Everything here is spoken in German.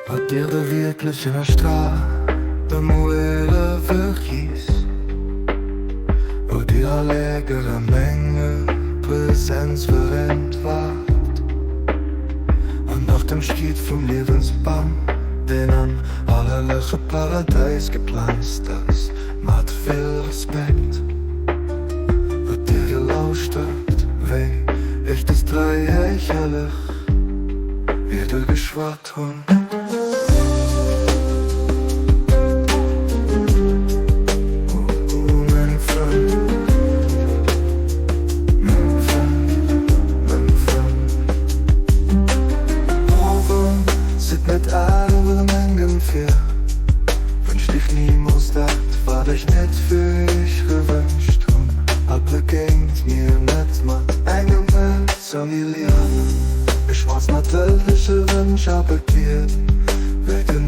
Wat dir de wirklich in der Straße, der Muelle vergieß, wo die allegere Menge Präsenz verrennt ward. Und nach dem Schied vom Lebensbaum, den an allerlei Paradies geplant ist, mit viel Respekt, wird dir gelauscht, weh, ich das dreiecherlich, wie du geschwart und mit allen Mengen für wünscht ich niemals dat, war ich nicht für ich gewünscht und aber ging mir nicht mal engem Welt zu milieren. Ich war's natürlich Wunsch, aber geht wegen